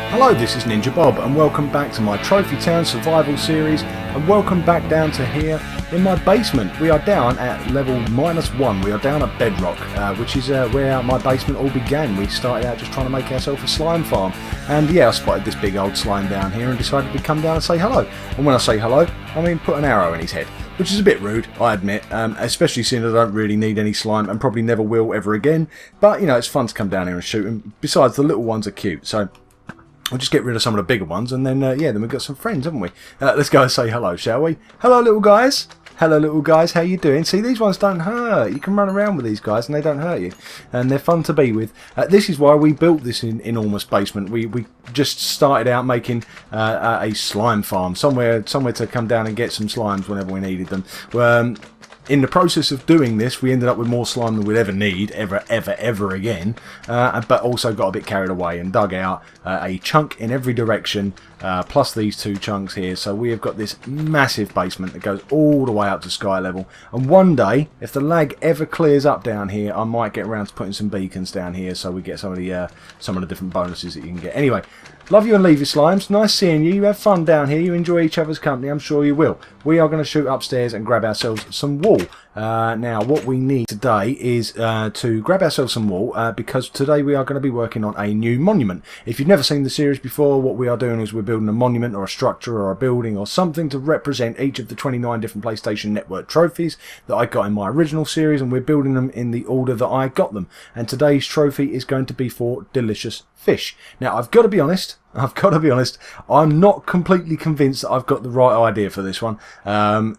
Hello, this is NinjaBob and welcome back to my Trophy Town Survival series, and welcome back down to here in my basement. We are down at level -1, we are down at bedrock, which is where my basement all began. We started out just trying to make ourselves a slime farm, and yeah, I spotted this big old slime down here and decided to come down and say hello. And when I say hello, I mean put an arrow in his head, which is a bit rude, I admit, especially since I don't really need any slime and probably never will ever again, but you know, it's fun to come down here and shoot them. Besides, the little ones are cute, so we'll just get rid of some of the bigger ones, and then, yeah, then we've got some friends, haven't we? Let's go and say hello, shall we? Hello, little guys. Hello, little guys. How you doing? See, these ones don't hurt. You can run around with these guys, and they don't hurt you. And they're fun to be with. This is why we built this enormous basement. We just started out making a slime farm, somewhere to come down and get some slimes whenever we needed them. In the process of doing this, we ended up with more slime than we'd ever need, ever again, but also got a bit carried away and dug out a chunk in every direction, plus these two chunks here. So we have got this massive basement that goes all the way up to sky level, and one day, if the lag ever clears up down here, I might get around to putting some beacons down here so we get some of the different bonuses that you can get. Anyway, love you and leave your slimes. Nice seeing you. You have fun down here. You enjoy each other's company. I'm sure you will. We are going to shoot upstairs and grab ourselves some wool. Now, what we need today is to grab ourselves some wool because today we are going to be working on a new monument. If you've never seen the series before, what we are doing is we're building a monument or a structure or a building or something to represent each of the 29 different PlayStation Network trophies that I got in my original series, and we're building them in the order that I got them. And today's trophy is going to be for delicious fish. Now, I've got to be honest, I'm not completely convinced that I've got the right idea for this one.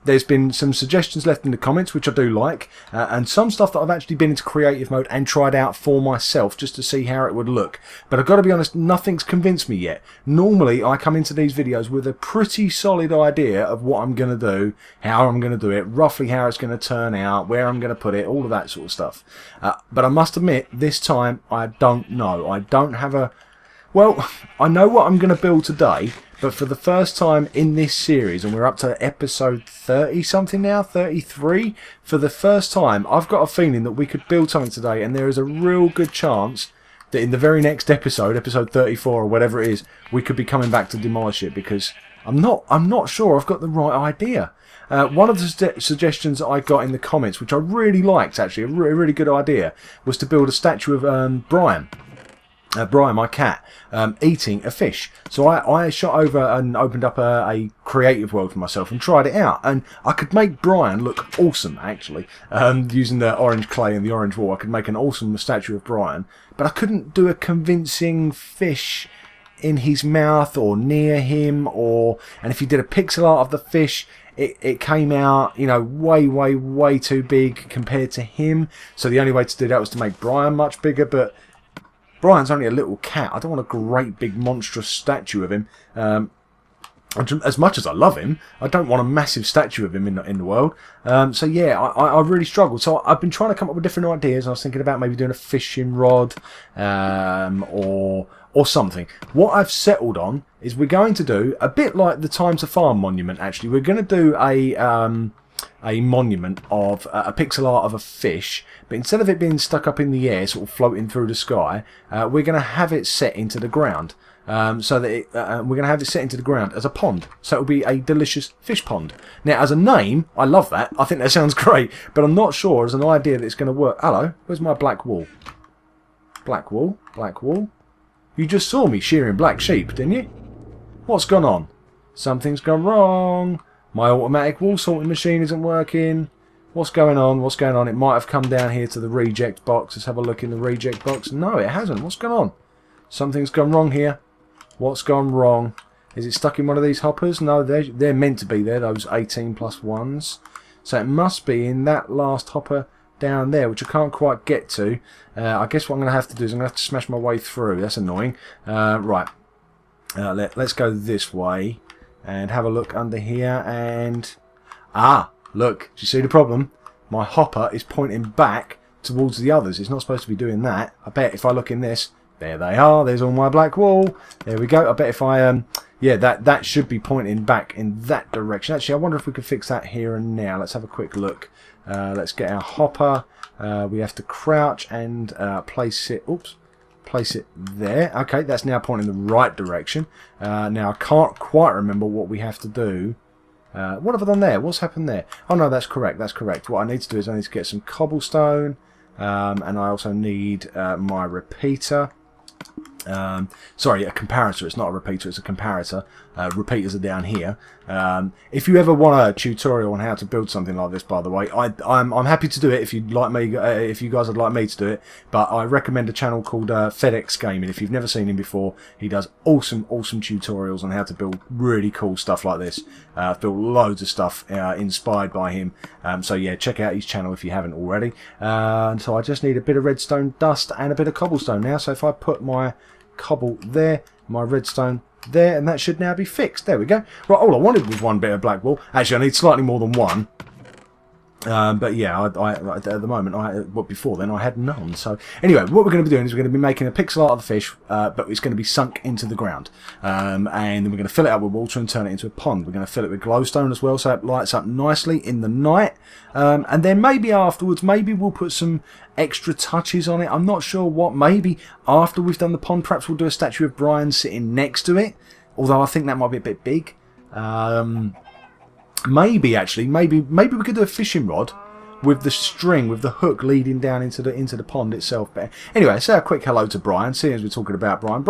There's been some suggestions left in the comments, which I do like, and some stuff that I've actually been into creative mode and tried out for myself just to see how it would look. But I've got to be honest, nothing's convinced me yet. Normally, I come into these videos with a pretty solid idea of what I'm going to do, how I'm going to do it, roughly how it's going to turn out, where I'm going to put it, all of that sort of stuff. But I must admit, this time, I don't know. I don't have a... Well, I know what I'm going to build today, but for the first time in this series, and we're up to episode 30 something now, 33, for the first time, I've got a feeling that we could build something today, and there is a real good chance that in the very next episode, episode 34 or whatever it is, we could be coming back to demolish it, because I'm not sure I've got the right idea. One of the suggestions that I got in the comments, which I really liked actually, a really good idea, was to build a statue of Brian. Brian, my cat, eating a fish. So I shot over and opened up a creative world for myself and tried it out, and I could make Brian look awesome actually. Using the orange clay and the orange wool, I could make an awesome statue of Brian, but I couldn't do a convincing fish in his mouth or near him, and if you did a pixel art of the fish, it came out, you know, way too big compared to him. So the only way to do that was to make Brian much bigger, but Brian's only a little cat. I don't want a great big monstrous statue of him. As much as I love him, I don't want a massive statue of him in the world. So yeah, I really struggled. So I've been trying to come up with different ideas. I was thinking about maybe doing a fishing rod, or something. What I've settled on is we're going to do a bit like the Time to Farm monument. Actually, we're going to do a monument of a pixel art of a fish, but instead of it being stuck up in the air, sort of floating through the sky, we're going to have it set into the ground. So that we're going to have it set into the ground as a pond. So it'll be a delicious fish pond. Now, as a name, I love that. I think that sounds great, but I'm not sure as an idea that it's going to work. Hello, where's my black wool? Black wool, black wool. You just saw me shearing black sheep, didn't you? What's gone on? Something's gone wrong. My automatic wool sorting machine isn't working. What's going on? What's going on? It might have come down here to the reject box. Let's have a look in the reject box. No, it hasn't. What's going on? Something's gone wrong here. What's gone wrong? Is it stuck in one of these hoppers? No, they're meant to be there, those 18+1s. So it must be in that last hopper down there, which I can't quite get to. I guess what I'm going to have to do is I'm going to have to smash my way through. That's annoying. Right. Let's go this way and have a look under here, and look, do you see the problem? My hopper is pointing back towards the others. It's not supposed to be doing that. I bet if I look in this, there they are, there's all my black wool. There we go. I bet if I yeah, that should be pointing back in that direction. Actually, I wonder if we could fix that here and now. Let's have a quick look. Let's get our hopper. We have to crouch and place it place it there. Okay, that's now pointing in the right direction. Now I can't quite remember what we have to do. What have I done there? What's happened there? Oh no, that's correct, that's correct. What I need to do is I need to get some cobblestone, and I also need my repeater. Sorry, a comparator. It's not a repeater, it's a comparator. Repeaters are down here. If you ever want a tutorial on how to build something like this, by the way, I'm happy to do it if you'd like me. If you guys would like me to do it, but I recommend a channel called FedExGaming. If you've never seen him before, he does awesome tutorials on how to build really cool stuff like this. Built loads of stuff inspired by him. So yeah, check out his channel if you haven't already. So I just need a bit of redstone dust and a bit of cobblestone now. So if I put my cobble there, my redstone there, and that should now be fixed. There we go. Right, all I wanted was one bit of black wool. Actually, I need slightly more than one. But yeah, at the moment, before then, I had none. So anyway, what we're going to be doing is we're going to be making a pixel art of the fish, but it's going to be sunk into the ground. And then we're going to fill it up with water and turn it into a pond. We're going to fill it with glowstone as well, so it lights up nicely in the night. And then maybe afterwards, maybe we'll put some extra touches on it. I'm not sure what. Maybe after we've done the pond, perhaps we'll do a statue of Brian sitting next to it. Although I think that might be a bit big. Maybe we could do a fishing rod with the string, with the hook leading down into the pond itself. But anyway, say a quick hello to Brian, seeing as we're talking about Brian.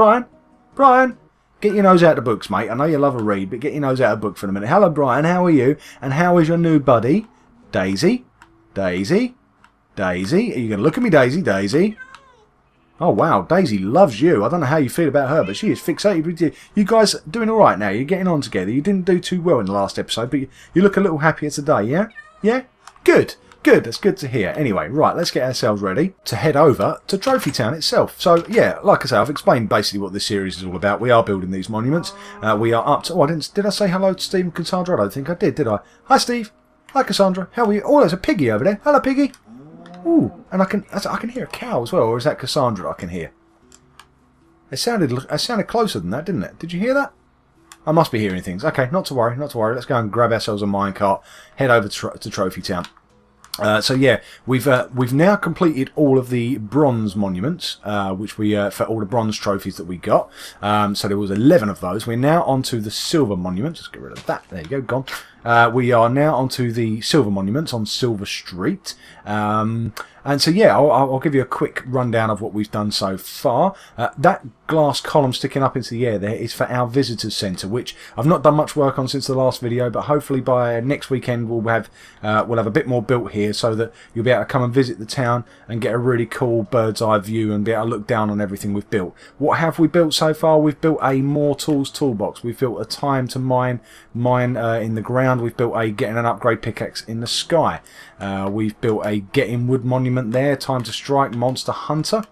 Brian, get your nose out of the books, mate. I know you love a read, but get your nose out of the book for a minute. Hello, Brian. How are you? And how is your new buddy, Daisy? Daisy? Are you going to look at me, Daisy? Oh wow, Daisy loves you. I don't know how you feel about her, but she is fixated with you. You guys doing alright now? You're getting on together. You didn't do too well in the last episode, but you look a little happier today, yeah? Yeah? Good. That's good to hear. Anyway, right, let's get ourselves ready to head over to Trophy Town itself. So, yeah, like I say, I've explained basically what this series is all about. We are building these monuments. We are up to... Oh, did I say hello to Steve and Cassandra? I don't think I did I? Hi, Steve. Hi, Cassandra. How are you? Oh, there's a piggy over there. Hello, piggy. Ooh, and I can hear a cow as well, or is that Cassandra I can hear? It sounded closer than that, didn't it? Did you hear that? I must be hearing things. Okay, not to worry. Let's go and grab ourselves a minecart, head over to Trophy Town. So yeah, we've now completed all of the bronze monuments, which we for all the bronze trophies that we got. So there was 11 of those. We're now onto the silver monuments. Let's get rid of that. There you go, gone. We are now onto the silver monuments on Silver Street. And so yeah, I'll give you a quick rundown of what we've done so far. That glass column sticking up into the air there is for our visitors centre, which I've not done much work on since the last video, but hopefully by next weekend we'll have a bit more built here, so that you'll be able to come and visit the town and get a really cool bird's eye view and be able to look down on everything we've built. What have we built so far? We've built a more tools toolbox. We've built a time to mine in the ground. We've built a getting an upgrade pickaxe in the sky. We've built a getting wood monument there, time to strike monster hunter.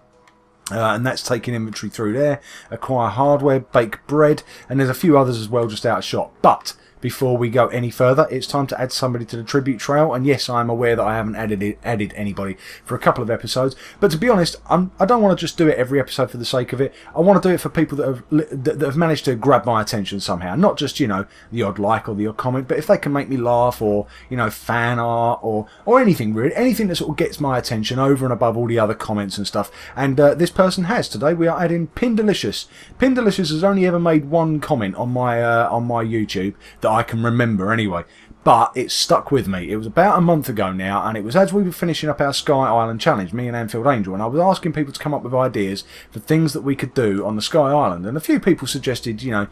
And that's taking inventory through there, acquire hardware, bake bread, and there's a few others as well just out of shot. But before we go any further, it's time to add somebody to the tribute trail. And yes, I'm aware that I haven't added anybody for a couple of episodes, but to be honest, I don't want to just do it every episode for the sake of it. I want to do it for people that have managed to grab my attention somehow, not just, you know, the odd like or the odd comment, but if they can make me laugh, or, you know, fan art, or anything really, anything that sort of gets my attention over and above all the other comments and stuff. And this person has today. We are adding Pindelicious. Pindelicious has only ever made one comment on my YouTube that I can remember anyway, but it stuck with me. It was about a month ago now, and it was as we were finishing up our Sky Island challenge, me and Anfield Angel, and I was asking people to come up with ideas for things that we could do on the Sky Island, and a few people suggested, you know,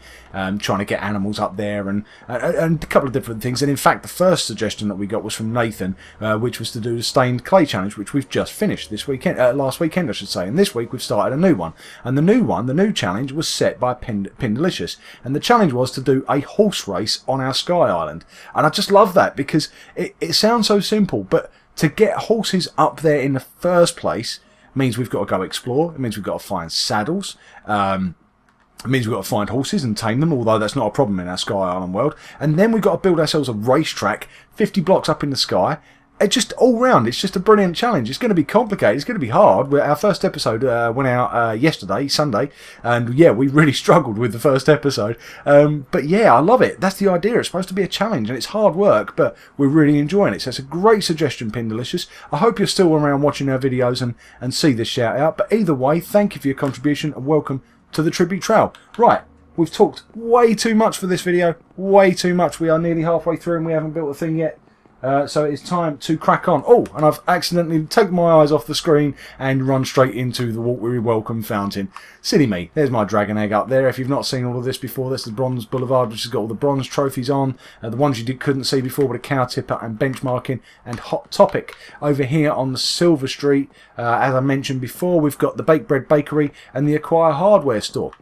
trying to get animals up there, and a couple of different things. And in fact, the first suggestion that we got was from Nathan, which was to do the stained clay challenge, which we've just finished this weekend, last weekend I should say, and this week we've started a new one. And the new challenge was set by Pindelicious, and the challenge was to do a horse race on our Sky Island. And I just love that, because it sounds so simple, but to get horses up there in the first place means we've got to go explore. It means we've got to find saddles. It means we've got to find horses and tame them, although that's not a problem in our Sky Island world. And then we've got to build ourselves a racetrack 50 blocks up in the sky, it just all round, it's just a brilliant challenge. It's going to be complicated. It's going to be hard. Our first episode went out yesterday, Sunday, and yeah, we really struggled with the first episode. But yeah, I love it. That's the idea. It's supposed to be a challenge, and it's hard work, but we're really enjoying it. So it's a great suggestion, Pindelicious. I hope you're still around watching our videos and see this shout out. But either way, thank you for your contribution and welcome to the Tribute Trail. Right. We've talked way too much for this video. Way too much. We are nearly halfway through and we haven't built a thing yet. So it's time to crack on. Oh, and I've accidentally taken my eyes off the screen and run straight into the Watery Welcome fountain. Silly me. There's my dragon egg up there. If you've not seen all of this before, that's the Bronze Boulevard, which has got all the bronze trophies on. The ones you couldn't see before, but a cow tipper and benchmarking and Hot Topic. Over here on the Silver Street, as I mentioned before, we've got the Baked Bread Bakery and the Acquire Hardware store.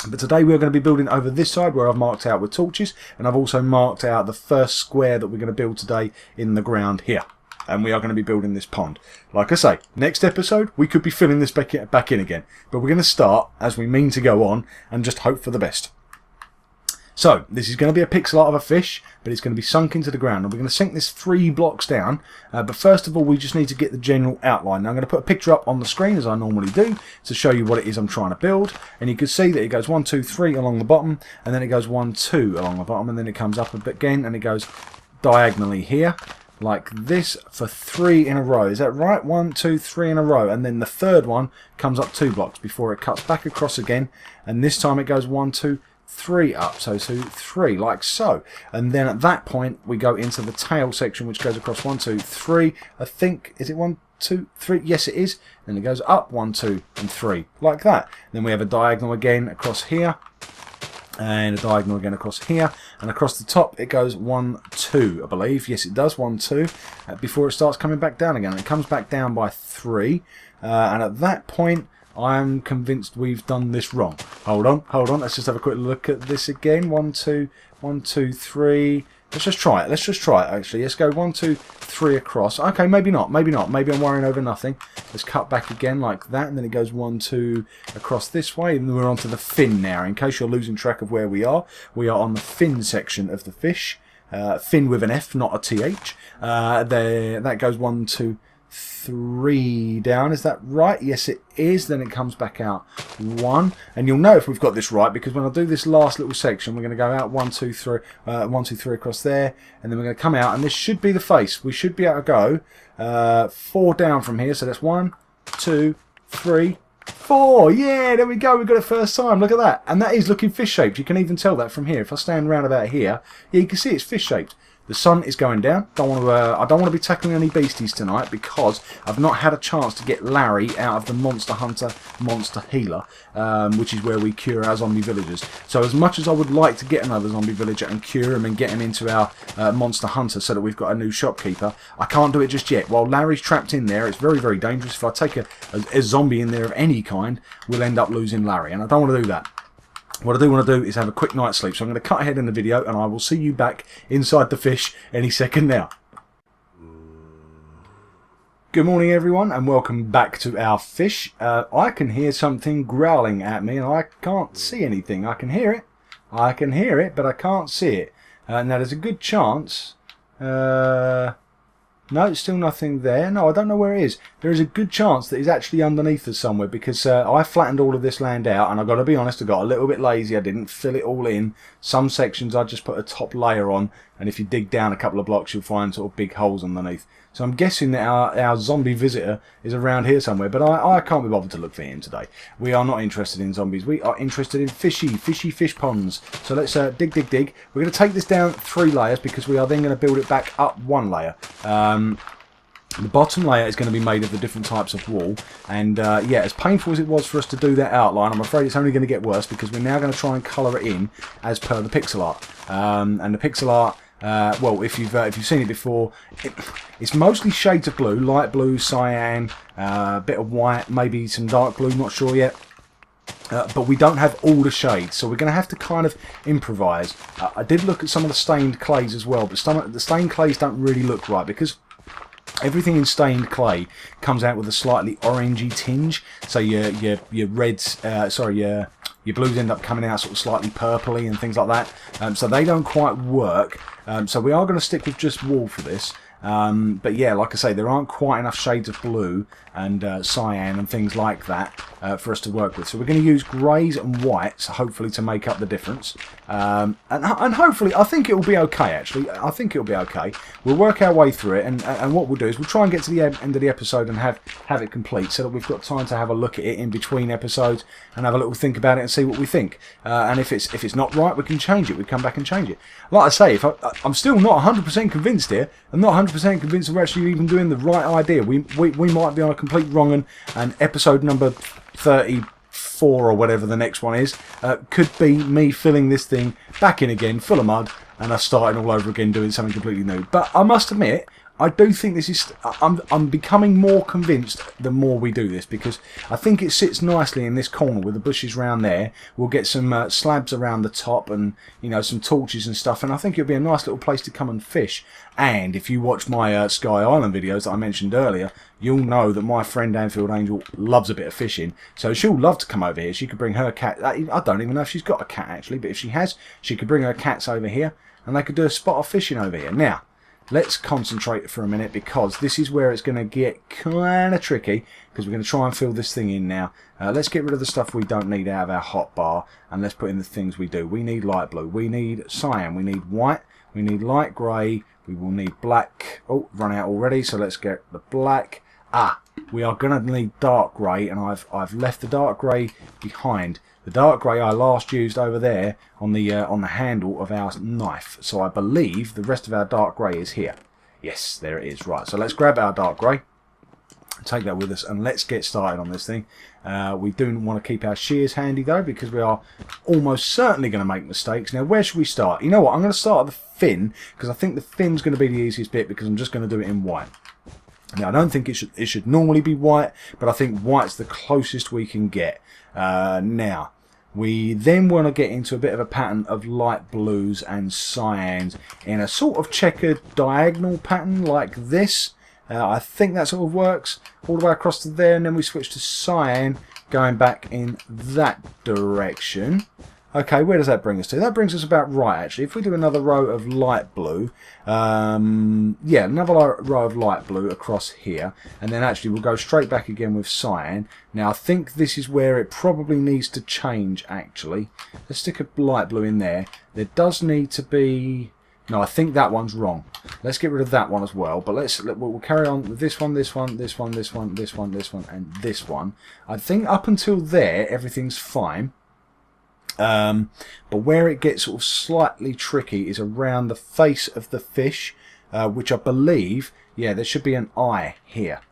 But today we're going to be building over this side where I've marked out with torches, and I've also marked out the first square that we're going to build today in the ground here. And we are going to be building this pond. Like I say, next episode we could be filling this back in again. But we're going to start, as we mean to go on, and just hope for the best. So, this is going to be a pixel art of a fish, but it's going to be sunk into the ground. And we're going to sink this 3 blocks down. But first of all, we just need to get the general outline. Now, I'm going to put a picture up on the screen, as I normally do, to show you what it is I'm trying to build. And you can see that it goes 1, 2, 3 along the bottom, and then it goes 1, 2 along the bottom, and then it comes up a bit again, and it goes diagonally here, like this, for 3 in a row. Is that right? 1, 2, 3 in a row. And then the third one comes up 2 blocks before it cuts back across again. And this time it goes 1, 2, 3 up, so 2, 3, like so. And then at that point we go into the tail section, which goes across 1, 2, 3. I think, is it 1, 2, 3? Yes, it is. Then it goes up 1, 2, and 3, like that. And then we have a diagonal again across here, and a diagonal again across here, and across the top it goes 1, 2, I believe. Yes, it does, 1, 2, before it starts coming back down again. And it comes back down by 3, and at that point I'm convinced we've done this wrong. Hold on. Let's just have a quick look at this again. 1, 2, 1, 2, 3. Let's just try it. Actually. Let's go 1, 2, 3 across. Okay, maybe not. Maybe I'm worrying over nothing. Let's cut back again like that, and then it goes 1, 2 across this way, and then we're onto the fin now. In case you're losing track of where we are on the fin section of the fish. Fin with an F, not a TH. There, that goes 1, 2, 3 down. Is that right? Yes, it is. Then it comes back out 1, and you'll know if we've got this right because when I do this last little section, we're going to go out 1, 2, 3, 1, 2, 3 across there, and then we're going to come out, and this should be the face. We should be able to go 4 down from here. So that's 1, 2, 3, 4. Yeah, there we go. We got it first time. Look at that, and that is looking fish shaped. You can even tell that from here. If I stand round about here, yeah, you can see it's fish shaped. The sun is going down. I don't want to be tackling any beasties tonight because I've not had a chance to get Larry out of the Monster Hunter Monster Healer, which is where we cure our zombie villagers. So as much as I would like to get another zombie villager and cure him and get him into our Monster Hunter so that we've got a new shopkeeper, I can't do it just yet. While Larry's trapped in there, it's very, very dangerous. If I take a zombie in there of any kind, we'll end up losing Larry, and I don't want to do that. What I do want to do is have a quick night's sleep, so I'm going to cut ahead in the video and I will see you back inside the fish any second now. Good morning everyone and welcome back to our fish. I can hear something growling at me and I can't see anything. I can hear it, but I can't see it. Now there's a good chance... No, still nothing there. No, I don't know where it is. There is a good chance that it's actually underneath us somewhere because I flattened all of this land out and I've got to be honest, I got a little bit lazy. I didn't fill it all in. Some sections I just put a top layer on, and if you dig down a couple of blocks you'll find sort of big holes underneath. So I'm guessing that our zombie visitor is around here somewhere, but I can't be bothered to look for him today. We are not interested in zombies. We are interested in fishy fish ponds. So let's dig. We're going to take this down 3 layers because we are then going to build it back up 1 layer. The bottom layer is going to be made of the different types of wall, and yeah, as painful as it was for us to do that outline, I'm afraid it's only going to get worse because we're now going to try and colour it in as per the pixel art. And the pixel art, well, if you've seen it before, it's mostly shades of blue, light blue, cyan, a bit of white, maybe some dark blue, not sure yet. But we don't have all the shades, so we're going to have to kind of improvise. I did look at some of the stained clays as well, but some of the stained clays don't really look right because everything in stained clay comes out with a slightly orangey tinge. So your reds, your blues end up coming out sort of slightly purpley and things like that. So they don't quite work. So we are going to stick with just wall for this. But yeah, like I say, there aren't quite enough shades of blue and cyan and things like that for us to work with. So we're going to use greys and whites, hopefully, to make up the difference. And hopefully, I think it will be okay, actually. I think it will be okay. We'll work our way through it, and what we'll do is we'll try and get to the end of the episode and have it complete, so that we've got time to have a look at it in between episodes and have a little think about it and see what we think. And if it's not right, we can change it. We come back and change it. Like I say, I'm still not 100% convinced here. I'm not 100% convinced we're actually even doing the right idea. We might be on a complete wrong one, and episode number 34 or whatever the next one is could be me filling this thing back in again, full of mud, and us starting all over again doing something completely new. But I must admit, I do think this is... I'm becoming more convinced the more we do this, because I think it sits nicely in this corner with the bushes around there. We'll get some slabs around the top and, you know, some torches and stuff, and I think it'll be a nice little place to come and fish. And if you watch my Sky Island videos that I mentioned earlier, you'll know that my friend Anfield Angel loves a bit of fishing, so she'll love to come over here. She could bring her cat... I don't even know if she's got a cat, actually, but if she has, she could bring her cats over here, and they could do a spot of fishing over here. Now, let's concentrate for a minute, because this is where it's going to get kind of tricky, because we're going to try and fill this thing in now. Let's get rid of the stuff we don't need out of our hotbar, and let's put in the things we do. We need light blue, we need cyan, we need white, we need light grey, we will need black. Oh, run out already, so let's get the black. We are going to need dark grey, and I've left the dark grey behind. The dark grey I last used over there on the handle of our knife. So I believe the rest of our dark grey is here. Yes, there it is. Right, so let's grab our dark grey, take that with us, and let's get started on this thing. We do want to keep our shears handy though, because we are almost certainly going to make mistakes. Now, where should we start? You know what? I'm going to start at the fin, because I think the fin's going to be the easiest bit, because I'm just going to do it in white. Now, I don't think it should normally be white, but I think white's the closest we can get. Now, we then want to get into a bit of a pattern of light blues and cyans in a sort of checkered diagonal pattern like this. I think that sort of works all the way across to there, and then we switch to cyan going back in that direction. Okay, where does that bring us to? That brings us about right, actually. If we do another row of light blue, yeah, another row of light blue across here, and then actually we'll go straight back again with cyan. Now, I think this is where it probably needs to change, actually. Let's stick a light blue in there. There does need to be... No, I think that one's wrong. Let's get rid of that one as well. But we'll carry on with this one, this one, this one, this one, this one, this one, and this one. I think up until there, everything's fine. But where it gets sort of slightly tricky is around the face of the fish, which I believe, yeah, there should be an eye here.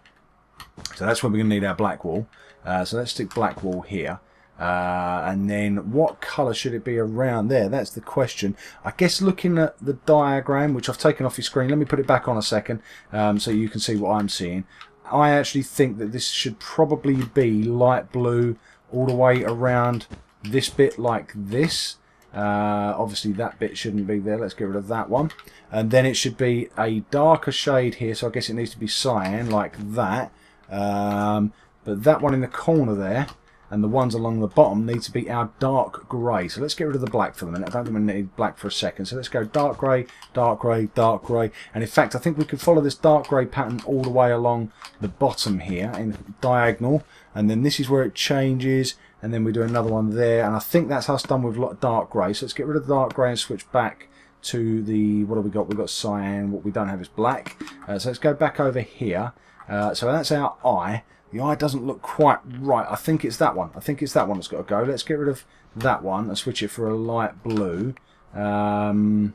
So that's where we're going to need our black wool. So let's stick black wool here. And then what colour should it be around there? That's the question. I guess looking at the diagram, which I've taken off your screen, let me put it back on a second so you can see what I'm seeing. I actually think that this should probably be light blue all the way around this bit like this. Obviously that bit shouldn't be there. Let's get rid of that one. And then it should be a darker shade here, so I guess it needs to be cyan like that. But that one in the corner there and the ones along the bottom need to be our dark grey. So let's get rid of the black for the minute. I don't think we need black for a second. So let's go dark grey, dark grey, dark grey. And in fact, I think we could follow this dark grey pattern all the way along the bottom here in diagonal. And then this is where it changes. And then we do another one there. And I think that's us done with dark grey. So let's get rid of the dark grey and switch back to the... What have we got? We've got cyan. What we don't have is black. So let's go back over here. So that's our eye. The eye doesn't look quite right. I think it's that one. I think it's that one that's got to go. Let's get rid of that one and switch it for a light blue. No,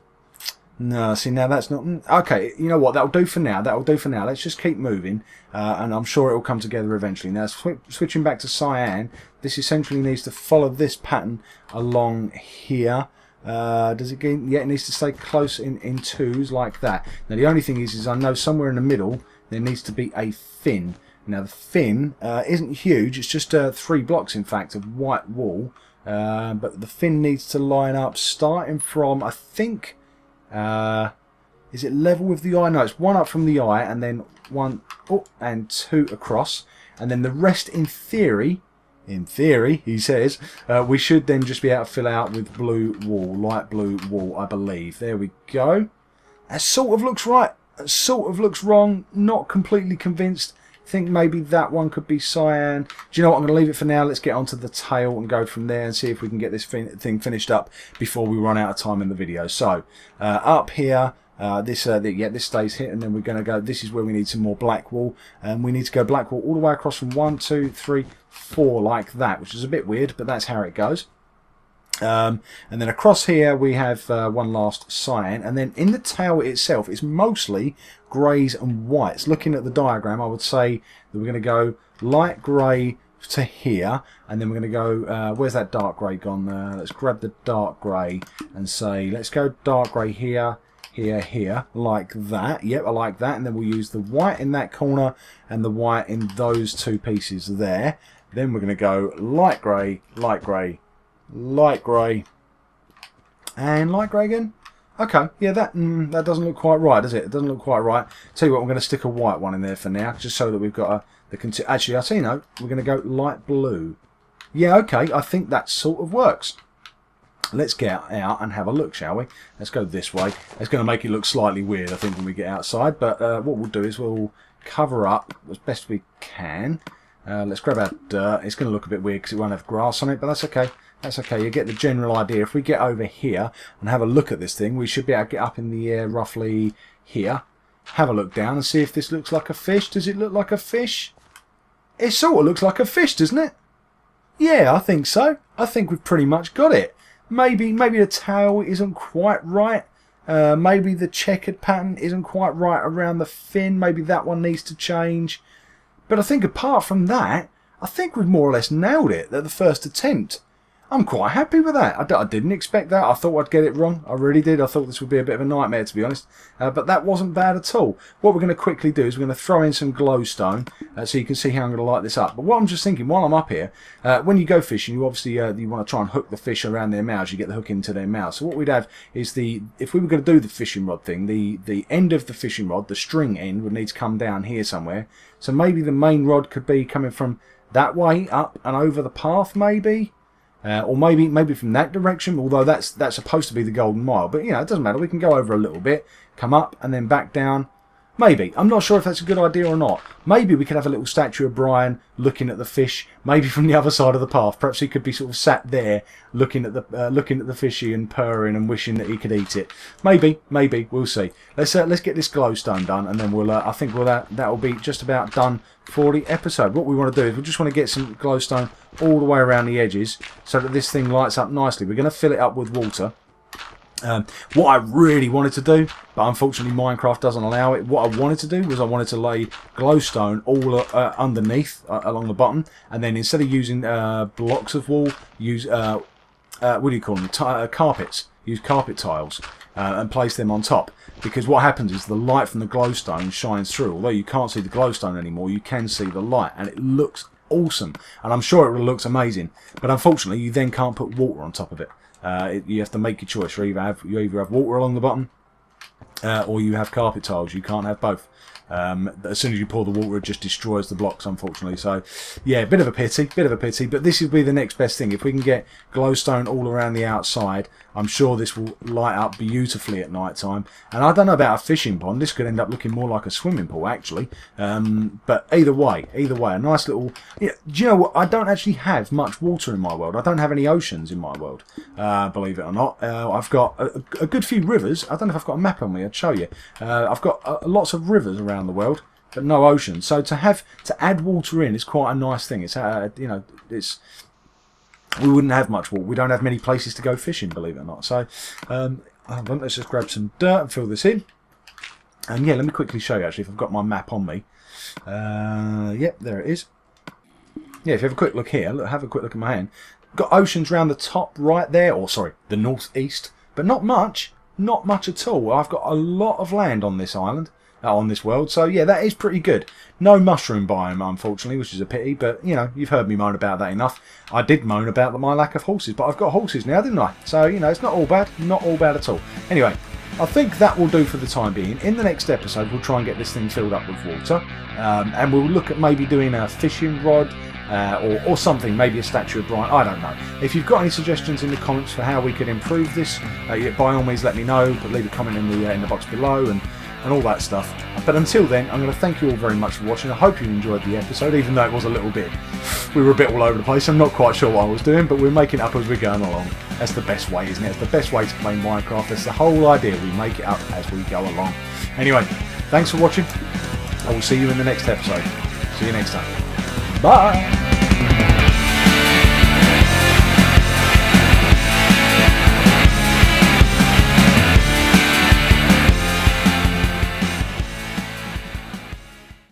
see, now that's not... Okay, you know what? That'll do for now. That'll do for now. Let's just keep moving, and I'm sure it will come together eventually. Now, switching back to cyan, this essentially needs to follow this pattern along here. Does it get... Yeah, it needs to stay close in twos like that. Now, the only thing is I know somewhere in the middle there needs to be a fin. Now the fin isn't huge, it's just 3 blocks in fact of white wool, but the fin needs to line up starting from, I think, is it level with the eye? No, it's 1 up from the eye and then 1 up and 2 across, and then the rest in theory, he says, we should then just be able to fill out with blue wool, light blue wool, I believe. There we go. That sort of looks right. sort of looks wrong. Not completely convinced. Think maybe that one could be cyan. Do you know what? I'm going to leave it for now. Let's get onto the tail and go from there and see if we can get this thing finished up before we run out of time in the video. So up here, this stays here, and then we're going to go. This is where we need some more black wool, and we need to go black wool all the way across from 1, 2, 3, 4 like that, which is a bit weird, but that's how it goes. And then across here we have one last cyan, and then in the tail itself it's mostly greys and whites. Looking at the diagram, I would say that we're going to go light grey to here, and then we're going to go where's that dark grey gone? Let's grab the dark grey and say let's go dark grey here, here, like that. Yep, I like that. And then we'll use the white in that corner and the white in those two pieces there. Then we're going to go light grey, light grey, light grey, and light grey again. Okay, yeah, that doesn't look quite right, does it? It doesn't look quite right. Tell you what, I'm going to stick a white one in there for now, just so that we've got actually, I see, no, we're going to go light blue. Yeah, okay, I think that sort of works. Let's get out and have a look, shall we? Let's go this way. It's going to make it look slightly weird, I think, when we get outside, but what we'll do is we'll cover up as best we can. Let's grab our dirt. It's going to look a bit weird because it won't have grass on it, but that's okay. That's okay. You get the general idea. If we get over here and have a look at this thing, we should be able to get up in the air roughly here. Have a look down and see if this looks like a fish. Does it look like a fish? It sort of looks like a fish, doesn't it? Yeah, I think so. I think we've pretty much got it. Maybe the tail isn't quite right. Maybe the checkered pattern isn't quite right around the fin. Maybe that one needs to change. But I think apart from that, I think we've more or less nailed it at the first attempt. I'm quite happy with that. I didn't expect that. I thought I'd get it wrong. I really did. I thought this would be a bit of a nightmare, to be honest. But that wasn't bad at all. What we're going to quickly do is we're going to throw in some glowstone so you can see how I'm going to light this up. But what I'm just thinking, while I'm up here, when you go fishing, you obviously you want to try and hook the fish around their mouths. You get the hook into their mouth. So what we'd have is if we were going to do the fishing rod thing, the end of the fishing rod, the string end, would need to come down here somewhere. So maybe the main rod could be coming from that way up and over the path, maybe. Or maybe from that direction, although that's supposed to be the Golden Mile. But, you know, it doesn't matter. We can go over a little bit, come up, and then back down. Maybe. I'm not sure if that's a good idea or not. Maybe we could have a little statue of Brian looking at the fish, maybe from the other side of the path. Perhaps he could be sort of sat there looking at the fishy and purring and wishing that he could eat it. Maybe. We'll see. Let's get this glowstone done, and then I think that'll be just about done for the episode. What we want to do is we just want to get some glowstone all the way around the edges so that this thing lights up nicely. We're going to fill it up with water. What I really wanted to do, but unfortunately Minecraft doesn't allow it, what I wanted to do was I wanted to lay glowstone all underneath, along the bottom, and then instead of using blocks of wool, use, what do you call them, carpets. Use carpet tiles and place them on top. Because what happens is the light from the glowstone shines through. Although you can't see the glowstone anymore, you can see the light, and it looks awesome. And I'm sure it looks amazing. But unfortunately, you then can't put water on top of it. You have to make your choice. You either have water along the bottom, or you have carpet tiles. You can't have both. As soon as you pour the water, it just destroys the blocks, unfortunately. So, yeah, bit of a pity. But this will be the next best thing. If we can get glowstone all around the outside, I'm sure this will light up beautifully at night time. And I don't know about a fishing pond. This could end up looking more like a swimming pool, actually. But either way, a nice little... Yeah, do you know what? I don't actually have much water in my world. I don't have any oceans in my world, believe it or not. I've got a good few rivers. I don't know if I've got a map on me. I'd show you. I've got lots of rivers around the world, but no ocean. So to add water in is quite a nice thing. It's we wouldn't have much water. We don't have many places to go fishing, believe it or not. So let's just grab some dirt and fill this in. And yeah, let me quickly show you actually if I've got my map on me. Yep, there it is. Yeah, if you have a quick look here, have a quick look at my hand. Got oceans round the top right there, or sorry, the northeast, but not much at all. I've got a lot of land on this island. On this world, so yeah, that is pretty good. No mushroom biome, unfortunately, which is a pity, but you know, you've heard me moan about that enough. I did moan about my lack of horses, but I've got horses now, didn't I? So, you know, it's not all bad at all. Anyway, I think that will do for the time being. In the next episode, we'll try and get this thing filled up with water, and we'll look at maybe doing a fishing rod, or something, maybe a statue of Brian, I don't know. If you've got any suggestions in the comments for how we could improve this, by all means let me know, but leave a comment in the box below, and and all that stuff. But until then, I'm going to thank you all very much for watching. I hope you enjoyed the episode, even though it was a little bit, we were a bit all over the place. I'm not quite sure what I was doing, but we're making it up as we're going along. That's the best way, isn't it? It's the best way to play Minecraft. That's the whole idea. We make it up as we go along. Anyway, thanks for watching. I will see you in the next episode. See you next time. Bye!